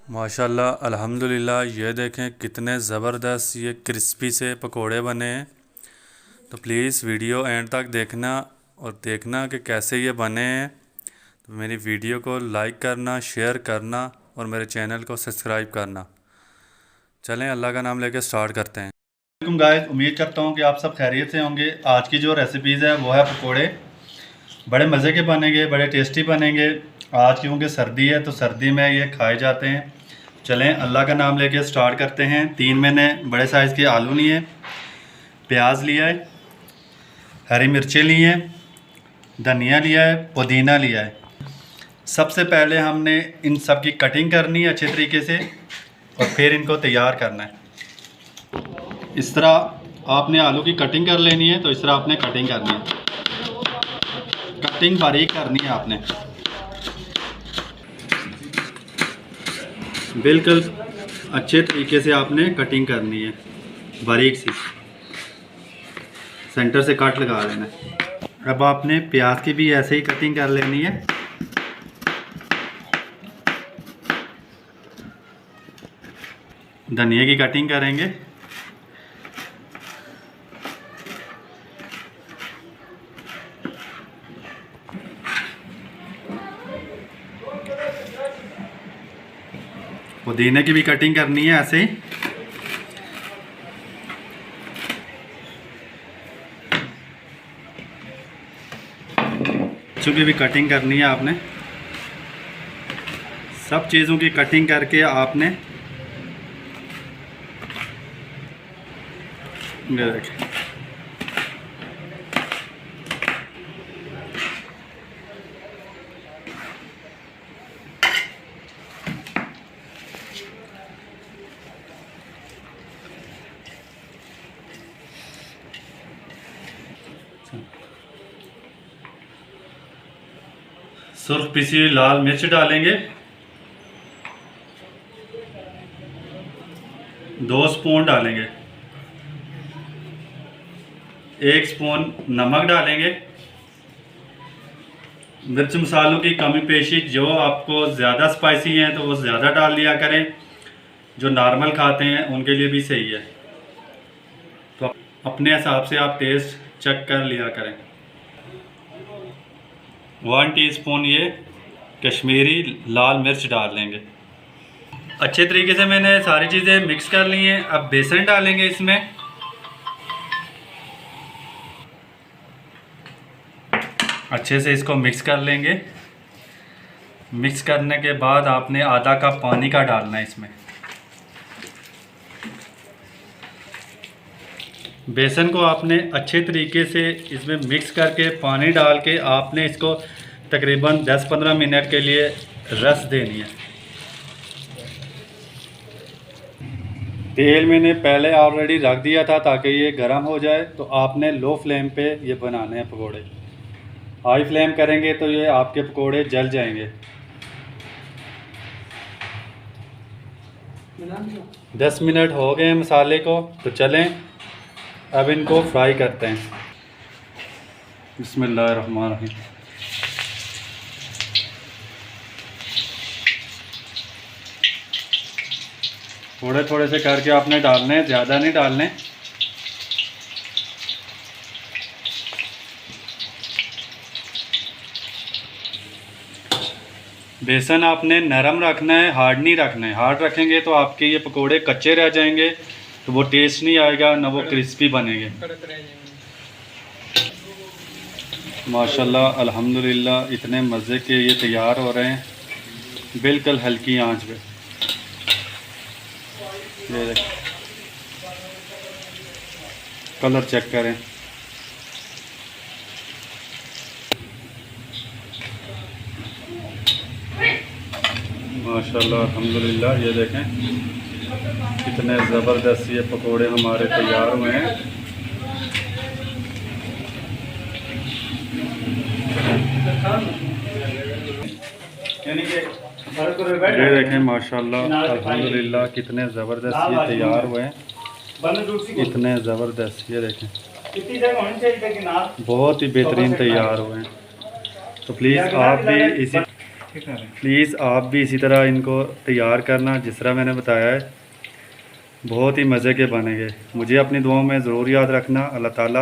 माशाल्लाह अल्हम्दुलिल्लाह। ये देखें कितने ज़बरदस्त ये क्रिस्पी से पकोड़े बने हैं। तो प्लीज़ वीडियो एंड तक देखना और देखना कि कैसे ये बने हैं। तो मेरी वीडियो को लाइक करना, शेयर करना और मेरे चैनल को सब्सक्राइब करना। चलें अल्लाह का नाम लेके स्टार्ट करते हैं। वालेकुम गाइस, उम्मीद करता हूँ कि आप सब खैरियत से होंगे। आज की जो रेसिपीज़ है वो है पकोड़े। बड़े मज़े के बनेंगे, बड़े टेस्टी बनेंगे। आज क्योंकि सर्दी है तो सर्दी में ये खाए जाते हैं। चलें अल्लाह का नाम लेके स्टार्ट करते हैं। 3 मैंने बड़े साइज़ के आलू लिए, प्याज लिया है, हरी मिर्चें ली हैं, धनिया लिया है, पुदीना लिया है। सबसे पहले हमने इन सब की कटिंग करनी है अच्छे तरीके से और फिर इनको तैयार करना है। इस तरह आपने आलू की कटिंग कर लेनी है। तो इस तरह आपने कटिंग करनी है, कटिंग बारीक करनी है आपने, बिल्कुल अच्छे तरीके से आपने कटिंग करनी है, बारीक सी सेंटर से काट लगा लेना है। अब आपने प्याज की भी ऐसे ही कटिंग कर लेनी है। धनिया की कटिंग करेंगे। पुदीने की भी कटिंग करनी है ऐसे ही। की भी कटिंग करनी है आपने। सब चीज़ों की कटिंग करके आपने देखिए सुर्ख पिसी हुई लाल मिर्च डालेंगे, 2 स्पून डालेंगे, 1 स्पून नमक डालेंगे। मिर्च मसालों की कमी पेशी, जो आपको ज़्यादा स्पाइसी हैं तो वो ज़्यादा डाल लिया करें, जो नॉर्मल खाते हैं उनके लिए भी सही है। तो अपने हिसाब से आप टेस्ट चेक कर लिया करें। 1 टीस्पून ये कश्मीरी लाल मिर्च डाल लेंगे। अच्छे तरीके से मैंने सारी चीज़ें मिक्स कर ली हैं। अब बेसन डालेंगे इसमें। अच्छे से इसको मिक्स कर लेंगे। मिक्स करने के बाद आपने आधा कप पानी का डालना है इसमें। बेसन को आपने अच्छे तरीके से इसमें मिक्स करके पानी डाल के आपने इसको तकरीबन 10-15 मिनट के लिए रस देनी है। तेल मैंने पहले ऑलरेडी रख दिया था ताकि ये गर्म हो जाए। तो आपने लो फ्लेम पे ये बनाने हैं पकोड़े। हाई फ्लेम करेंगे तो ये आपके पकोड़े जल जाएंगे। 10 मिनट हो गए मसाले को, तो चलें अब इनको फ्राई करते हैं। बिस्मिल्लाहिर्रहमानिर्रहीम। थोड़े थोड़े से करके आपने डालने, ज़्यादा नहीं डालने। बेसन आपने नरम रखना है, हार्ड नहीं रखना है। हार्ड रखेंगे तो आपके ये पकोड़े कच्चे रह जाएंगे, तो वो टेस्ट नहीं आएगा, ना वो क्रिस्पी बनेंगे। माशाल्लाह अल्हम्दुलिल्लाह, इतने मज़े के ये तैयार हो रहे हैं, बिल्कुल हल्की आंच पे। ये देखें, कलर चेक करें। माशाल्लाह अल्हम्दुलिल्लाह, ये देखें कितने ज़बरदस्त ये पकोड़े हमारे तैयार हुए हैं। ये देखें माशाल्लाह अल्हम्दुलिल्लाह, कितने ज़बरदस्त ये तैयार हुए हैं, इतने ज़बरदस्त। ये देखें बहुत ही बेहतरीन तैयार हुए हैं। तो प्लीज़ आप भी इसी प्लीज़ आप भी इसी तरह इनको तैयार करना जिस तरह मैंने बताया है। बहुत ही मज़े के बनेंगे। मुझे अपनी दुआओं में ज़रूर याद रखना। अल्लाह ताला